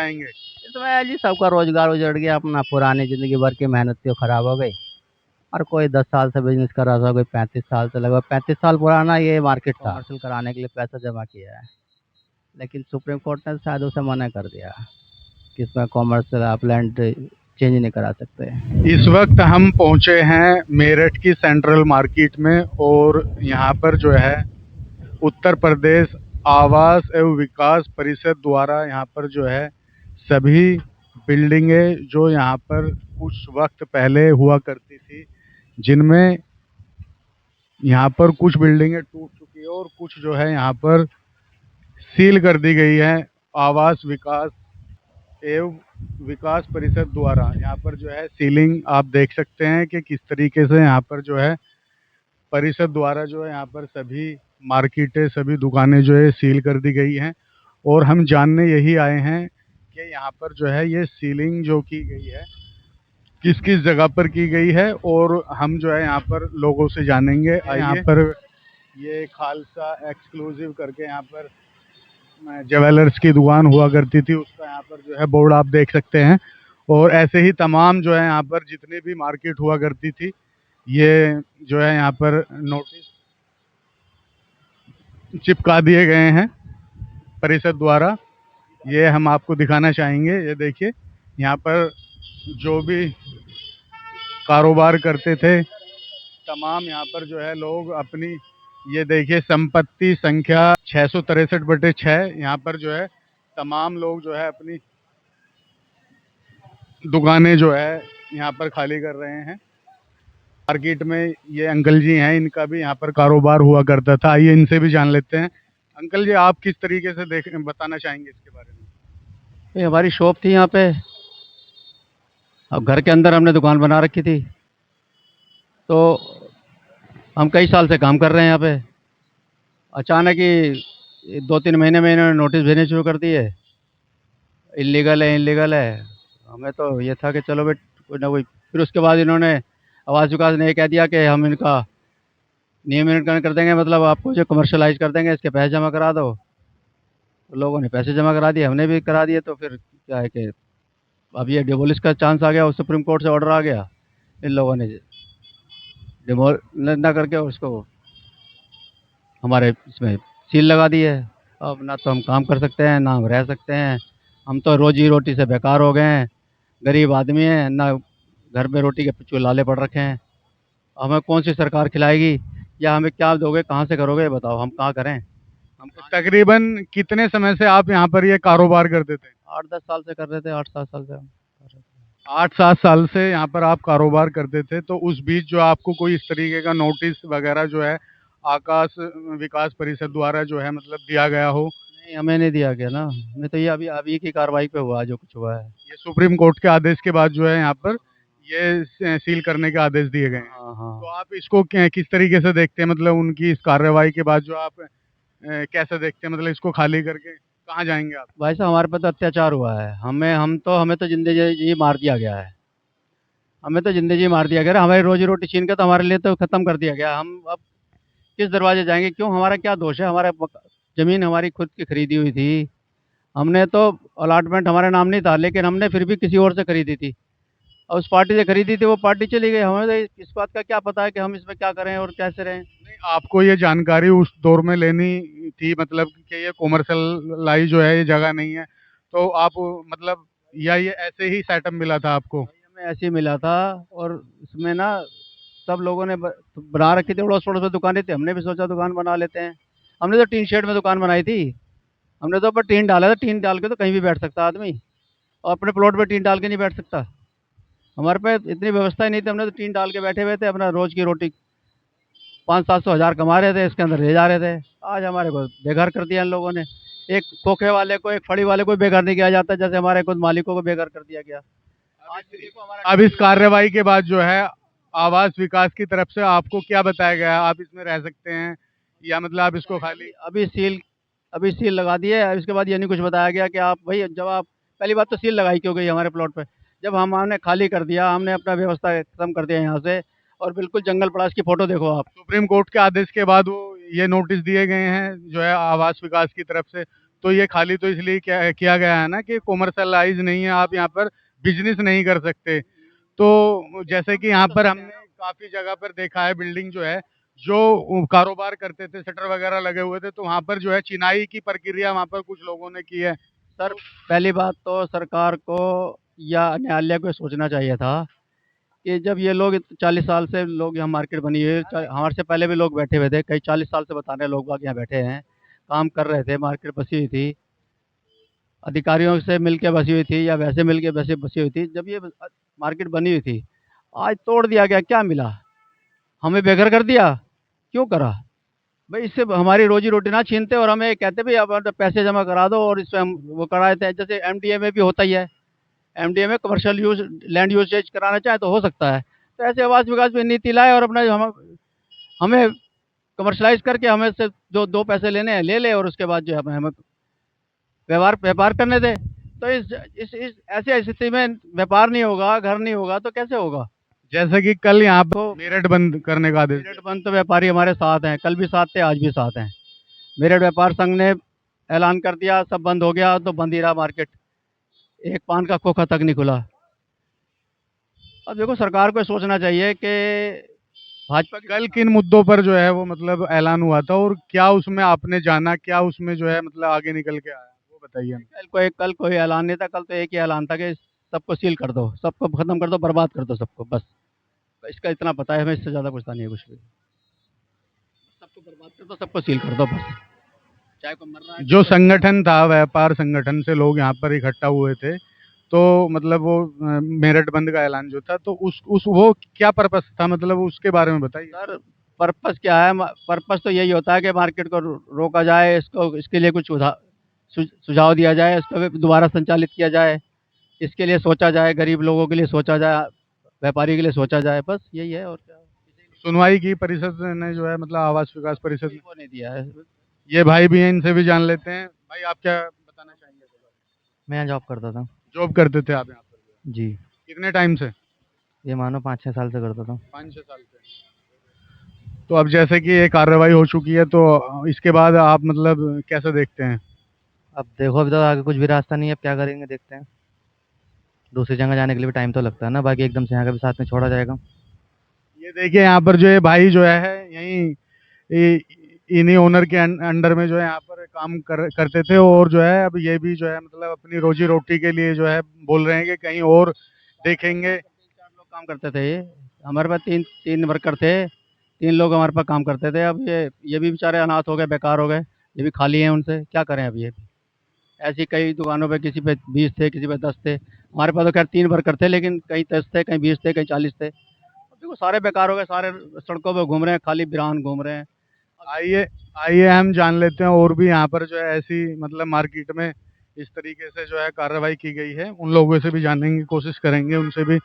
चाहेंगे? इसमें जी सबका रोजगार उजड़ गया, अपना पुरानी जिंदगी भर की मेहनत तो खराब हो गई। और कोई 10 साल से बिजनेस कर रहा था, कोई 35 साल से, लगभग 35 साल पुराना ये मार्केट था। कमर्शियल कराने के लिए पैसा जमा किया है, लेकिन सुप्रीम कोर्ट ने शायद उसे मना कर दिया कि इसमें कॉमर्शियल आप लैंड चेंज नहीं करा सकते। इस वक्त हम पहुंचे हैं मेरठ की सेंट्रल मार्केट में, और यहाँ पर जो है उत्तर प्रदेश आवास एवं विकास परिषद द्वारा यहाँ पर जो है सभी बिल्डिंगें जो यहाँ पर कुछ वक्त पहले हुआ करती थी, जिनमें यहाँ पर कुछ बिल्डिंगें टूट चुकी है और कुछ जो है यहाँ पर सील कर दी गई है आवास विकास एवं विकास परिषद द्वारा। यहाँ पर जो है सीलिंग आप देख सकते हैं कि किस तरीके से यहाँ पर जो है परिषद द्वारा जो है यहाँ पर सभी मार्केटें, सभी दुकानें जो है सील कर दी गई हैं। और हम जानने यही आए हैं कि यहाँ पर जो है ये सीलिंग जो की गई है किस किस जगह पर की गई है, और हम जो है यहाँ पर लोगों से जानेंगे। यहाँ पर ये खालसा एक्सक्लूसिव करके यहाँ पर ज्वेलर्स की दुकान हुआ करती थी, उसका यहाँ पर जो है बोर्ड आप देख सकते हैं। और ऐसे ही तमाम जो है यहाँ पर जितनी भी मार्केट हुआ करती थी, ये जो है यहाँ पर नोटिस चिपका दिए गए हैं परिषद द्वारा। ये हम आपको दिखाना चाहेंगे। ये देखिए, यहाँ पर जो भी कारोबार करते थे तमाम यहाँ पर जो है लोग अपनी, ये देखिए संपत्ति संख्या 663/6, यहाँ पर जो है तमाम लोग जो है अपनी दुकानें जो है यहाँ पर खाली कर रहे हैं। मार्केट में ये अंकल जी हैं, इनका भी यहाँ पर कारोबार हुआ करता था। आइए इनसे भी जान लेते हैं। अंकल जी, आप किस तरीके से बताना चाहेंगे इसके बारे में? ये हमारी शॉप थी यहाँ पे, अब घर के अंदर हमने दुकान बना रखी थी, तो हम कई साल से काम कर रहे हैं यहाँ पे। अचानक ही 2-3 महीने में इन्होंने नोटिस भेजने शुरू कर दिए, इलीगल है इलीगल है। हमें तो ये था कि चलो बेट कोई ना कोई, फिर उसके बाद इन्होंने आवास विकास ने ये कह दिया कि हम इनका नियमितीकरण कर देंगे, मतलब आपको जो कमर्शलाइज कर देंगे, इसके पैसे जमा करा दो। तो लोगों ने पैसे जमा करा दिए, हमने भी करा दिए। तो फिर क्या है कि अब ये डिमोलिश का चांस आ गया, और सुप्रीम कोर्ट से ऑर्डर आ गया, इन लोगों ने डिमोल ना करके उसको हमारे इसमें सील लगा दी है। अब ना तो हम काम कर सकते हैं, ना हम रह सकते हैं। हम तो रोजी रोटी से बेकार हो गए हैं, गरीब आदमी हैं, ना घर में रोटी के पिछू लाले पड़ रखे हैं। हमें कौन सी सरकार खिलाएगी, या हमें क्या दोगे, कहाँ से करोगे, बताओ हम कहाँ करें। हम तकरीबन कितने समय से आप यहाँ पर ये कारोबार करते थे? 8-10 साल से कर रहे थे, 8-7 साल से हम कर रहे थे। 8-7 साल से यहाँ पर आप कारोबार करते थे, तो उस बीच जो आपको कोई इस तरीके का नोटिस वगैरह जो है आकाश विकास परिषद द्वारा जो है मतलब दिया गया हो? नहीं, हमें नहीं दिया गया ना, हमें तो ये अभी अभी की कार्रवाई पे हुआ जो कुछ हुआ है। ये सुप्रीम कोर्ट के आदेश के बाद जो है यहाँ पर ये सील करने के आदेश दिए गए हैं। हाँ हाँ। तो आप इसको किस तरीके से देखते हैं, मतलब उनकी इस कार्रवाई के बाद जो आप कैसे देखते हैं, मतलब इसको खाली करके कहाँ जाएंगे आप? भाई साहब, हमारे पे तो अत्याचार हुआ है, हमें तो जिंदगी जी मार दिया गया है। हमें तो जिंदगी मार दिया गया, हमारी रोजी रोटी छीन के तो हमारे लिए तो खत्म कर दिया गया। हम अब किस दरवाजे जाएंगे, क्यों, हमारा क्या दोष है? हमारा जमीन हमारी खुद की खरीदी हुई थी, हमने तो अलॉटमेंट हमारे नाम नहीं था, लेकिन हमने फिर भी किसी और से खरीदी थी, और उस पार्टी से खरीदी थी, वो पार्टी चली गई। हमें तो इस बात का क्या पता है कि हम इसमें क्या करें और कैसे रहें। नहीं, आपको ये जानकारी उस दौर में लेनी थी, मतलब कि ये कॉमर्शियलाइज जो है ये जगह नहीं है, तो आप मतलब, या ये ऐसे ही सेटअप मिला था आपको? हमें ऐसे ही मिला था, और इसमें ना सब लोगों ने बना रखी थी, अड़ोस पड़ोस में दुकानें थी, हमने भी सोचा दुकान बना लेते हैं। हमने तो टीन शेड में दुकान बनाई थी, हमने तो ऊपर टीन डाला था, टीन डाल के तो कहीं भी बैठ सकता आदमी, और अपने प्लॉट पे टीन डाल के नहीं बैठ सकता। हमारे पे इतनी व्यवस्था ही नहीं थी, हमने तो टीन डाल के बैठे हुए थे, अपना रोज की रोटी 500-700 हज़ार कमा रहे थे, इसके अंदर ले जा रहे थे। आज हमारे को बेघर कर दिया इन लोगों ने। एक खोखे वाले को, एक फड़ी वाले को बेघर नहीं किया जाता, जैसे हमारे खुद मालिकों को बेघर कर दिया गया। आज देखो हमारा, अब इस कार्रवाई के बाद जो है आवास विकास की तरफ से आपको क्या बताया गया है, आप इसमें रह सकते हैं या मतलब आप इसको खाली? अभी सील लगा दिए। इसके बाद ये नहीं कुछ बताया गया कि आप भाई, जब आप, पहली बात तो सील लगाई क्यों गई हमारे प्लॉट पे, जब हमने खाली कर दिया, हमने अपना व्यवस्था खत्म कर दिया यहाँ से, और बिल्कुल जंगल पड़ा, इसकी फोटो देखो आप। सुप्रीम कोर्ट के आदेश के बाद वो ये नोटिस दिए गए हैं जो है आवास विकास की तरफ से, तो ये खाली तो इसलिए क्या किया गया है ना कि कॉमर्शलाइज नहीं है, आप यहाँ पर बिजनेस नहीं कर सकते। तो जैसे कि यहाँ पर हमने काफी जगह पर देखा है, बिल्डिंग जो है, जो कारोबार करते थे, शटर वगैरह लगे हुए थे, तो वहां पर जो है चिनाई की प्रक्रिया वहां पर कुछ लोगों ने की है। सर, पहली बात तो सरकार को या न्यायालय को सोचना चाहिए था कि जब ये लोग 40 साल से लोग यहाँ मार्केट बनी हुई है, हमारे से पहले भी लोग बैठे हुए थे, कई 40 साल से बताने लोग बाग यहाँ बैठे हैं, काम कर रहे थे, मार्केट बसी हुई थी, अधिकारियों से मिलके बसी हुई थी या वैसे मिलके वैसे बसी हुई थी। जब ये मार्केट बनी हुई थी, आज तोड़ दिया गया, क्या मिला? हमें बेघर कर दिया। क्यों करा? भाई इससे हमारी रोजी रोटी ना छीनते और हमें कहते भाई अब तो पैसे जमा करा दो और इसमें हम वो करा देते हैं। जैसे एमडीए में भी होता ही है, एमडीए में कमर्शियल यूज लैंड यूजेज कराना चाहे तो हो सकता है। तो ऐसे आवास विकास में नीति लाए और अपना हमें कमर्शलाइज करके हमें से जो दो पैसे लेने हैं ले ले, और उसके बाद जो है हमें व्यवहार व्यापार करने दे। तो इस ऐसी स्थिति में व्यापार नहीं होगा, घर नहीं होगा, तो कैसे होगा? जैसे कि कल यहाँ पर तो मेरठ बंद करने का आदेश मेरठ बंद तो व्यापारी हमारे साथ हैं, कल भी साथ थे, आज भी साथ हैं। मेरठ व्यापार संघ ने ऐलान कर दिया, सब बंद हो गया, तो बंद ही रहा मार्केट, एक पान का खोखा तक नहीं खुला। अब देखो सरकार को सोचना चाहिए कि भाजपा की कल किन मुद्दों पर जो है वो मतलब ऐलान हुआ था, और क्या उसमें आपने जाना, क्या उसमें जो है मतलब आगे निकल के आया, वो बताइए हमें। कल कोई ऐलान नहीं था, कल तो एक ही ऐलान था कि सबको सील कर दो, सबको खत्म कर दो, बर्बाद कर दो सबको, बस। इसका इतना पता है हमें, इससे ज़्यादा कुछ नहीं है कुछ भी। सबको बर्बाद कर दो, सबको सील कर दो, बस। चाहे कोई मर रहा है, जो चाहे कोई संगठन था, व्यापार संगठन से लोग यहाँ पर इकट्ठा हुए थे, तो मतलब वो मेरठ बंद का ऐलान जो था, तो उस वो क्या पर्पस था, मतलब उसके बारे में बताइए। सर, पर्पस क्या है? पर्पस तो यही होता है कि मार्केट को रोका जाए, इसको इसके लिए कुछ सुझाव दिया जाए, इसको दोबारा संचालित किया जाए, इसके लिए सोचा जाए, गरीब लोगों के लिए सोचा जाए, व्यापारी के लिए सोचा जाए, बस यही है, और क्या। सुनवाई की परिषद ने जो है मतलब आवास विकास परिषद किसी को नहीं दिया है। ये भाई भी हैं, इनसे भी जान लेते हैं। भाई आप क्या बताना चाहेंगे? मैं यहाँ जॉब करता था। जॉब करते थे आप यहाँ पर? जी। कितने टाइम से? ये मानो 5-6 साल से करता था। 5-6 साल से। तो अब जैसे कि ये कार्रवाई हो चुकी है, तो इसके बाद आप मतलब कैसे देखते हैं? अब देखो, अभी तो आगे कुछ भी रास्ता नहीं है, अब क्या करेंगे देखते हैं। दूसरी जगह जाने के लिए भी टाइम तो लगता है ना, बाकी एकदम से यहाँ का भी साथ में छोड़ा जाएगा। ये देखिए यहाँ पर जो है भाई जो है यहीं इन्हीं ओनर के अंडर में जो है यहाँ पर काम करते थे, और जो है अब ये भी जो है मतलब अपनी रोजी रोटी के लिए जो है बोल रहे हैं कि कहीं और देखेंगे। 4 लोग काम करते थे, ये हमारे पास तीन तीन वर्कर थे, 3 लोग हमारे पास काम करते थे। अब ये भी बेचारे अनाथ हो गए, बेकार हो गए, ये भी खाली हैं, उनसे क्या करें अब ये। ऐसी कई दुकानों पे किसी पे 20 थे, किसी पे 10 थे, हमारे पास तो खैर 3 वर्कर थे, लेकिन कहीं 10 थे, कहीं 20 थे, कहीं 40 थे। अब देखो सारे बेकार हो गए, सारे सड़कों पे घूम रहे हैं, खाली वीरान घूम रहे हैं। आइए आइए हम जान लेते हैं और भी यहाँ पर जो है ऐसी मतलब मार्केट में इस तरीके से जो है कार्रवाई की गई है, उन लोगों से भी जानने की कोशिश करेंगे, उनसे भी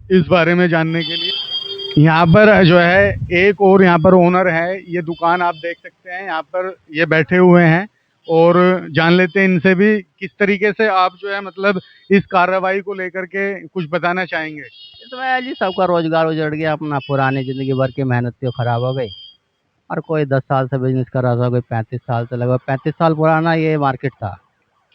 इस बारे में जानने के लिए। यहाँ पर जो है एक और यहाँ पर ओनर है, ये दुकान आप देख सकते हैं, यहाँ पर ये बैठे हुए हैं, और जान लेते हैं इनसे भी किस तरीके से आप जो है मतलब इस कार्रवाई को लेकर के कुछ बताना चाहेंगे। इसमें जी सबका रोजगार उजड़ गया, अपना पुरानी जिंदगी भर की मेहनत तो खराब हो गई। और कोई 10 साल से बिजनेस कर रहा था, कोई 35 साल से, लगभग 35 साल पुराना ये मार्केट था।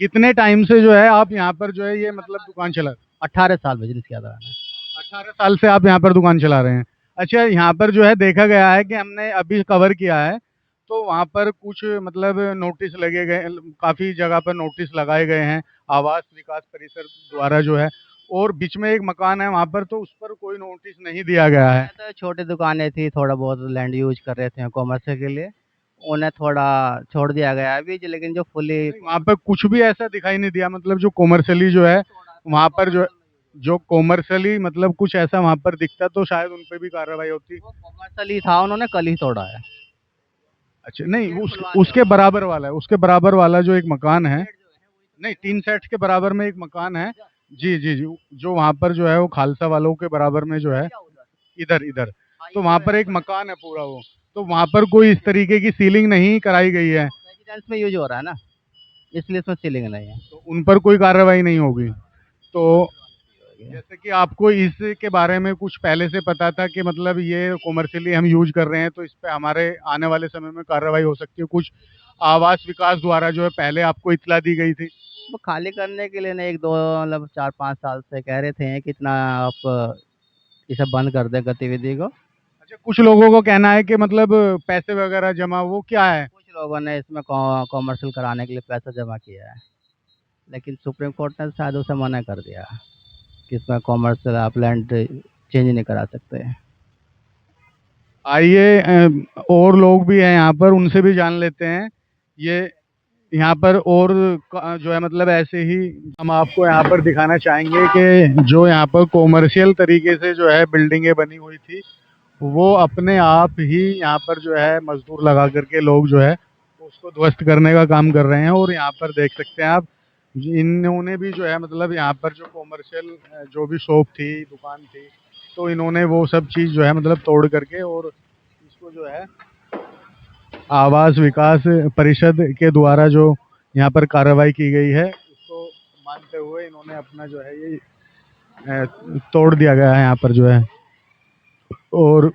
कितने टाइम से जो है आप यहाँ पर जो है ये मतलब दुकान चला? 18 साल बिजनेस किया था मैंने। 18 साल से आप यहाँ पर दुकान चला रहे हैं। अच्छा, यहाँ पर जो है देखा गया है कि हमने अभी कवर किया है, तो वहाँ पर कुछ मतलब नोटिस लगे गए, काफी जगह पर नोटिस लगाए गए हैं आवास विकास परिषद द्वारा जो है, और बीच में एक मकान है वहाँ पर, तो उस पर कोई नोटिस नहीं दिया गया है। तो छोटी दुकानें थी, थोड़ा बहुत लैंड यूज कर रहे थे कॉमर्शियल के लिए, उन्हें थोड़ा छोड़ दिया गया है अभी, लेकिन जो फुली वहाँ पर कुछ भी ऐसा दिखाई नहीं दिया, मतलब जो कॉमर्शियली जो है वहाँ पर जो कॉमर्शियली मतलब कुछ ऐसा वहाँ पर दिखता तो शायद उन पे भी कार्रवाई होती। कॉमर्शियल ही था, उन्होंने कल ही तोड़ा है। अच्छा, नहीं उसके बराबर वाला है, उसके बराबर वाला जो एक मकान है, नहीं 3 सेट के बराबर में एक मकान है। जी जी जी, जो वहाँ पर जो है वो खालसा वालों के बराबर में जो है, इधर इधर, तो वहाँ पर एक मकान है पूरा वो, तो वहाँ पर कोई इस तरीके की सीलिंग नहीं कराई गई है, रेजिडेंस में यूज हो रहा है ना, इसलिए इसमें सीलिंग नहीं है। तो उन पर कोई कार्रवाई नहीं होगी। तो जैसे कि आपको इसके बारे में कुछ पहले से पता था कि मतलब ये कॉमर्शियली हम यूज कर रहे हैं, तो इस पे हमारे आने वाले समय में कार्रवाई हो सकती है, कुछ आवास विकास द्वारा जो है पहले आपको इत्तला दी गई थी? वो खाली करने के लिए ना एक दो मतलब 4-5 साल से कह रहे थे कि इतना आप ये सब बंद कर दें गतिविधि को। अच्छा, कुछ लोगों को कहना है कि मतलब पैसे वगैरह जमा, वो क्या है? कुछ लोगों ने इसमें कॉमर्शियल कराने के लिए पैसा जमा किया है, लेकिन सुप्रीम कोर्ट ने शायद उसे मना कर दिया कि इसमें कॉमर्शियल आप लैंड चेंज नहीं करा सकते। आइए और लोग भी हैं यहाँ पर, उनसे भी जान लेते हैं। ये यहाँ पर और जो है मतलब ऐसे ही हम आपको यहाँ पर दिखाना चाहेंगे कि जो यहाँ पर कॉमर्शियल तरीके से जो है बिल्डिंगें बनी हुई थी, वो अपने आप ही यहाँ पर जो है मजदूर लगा करके लोग जो है उसको ध्वस्त करने का काम कर रहे हैं। और यहाँ पर देख सकते हैं आप, इन्होंने भी जो है मतलब यहाँ पर जो कॉमर्शियल जो भी शॉप थी, दुकान थी, तो इन्होंने वो सब चीज़ जो है मतलब तोड़ करके और इसको जो है आवास विकास परिषद के द्वारा जो यहाँ पर कार्रवाई की गई है उसको मानते हुए इन्होंने अपना जो है ये तोड़ दिया गया है यहाँ पर जो है। और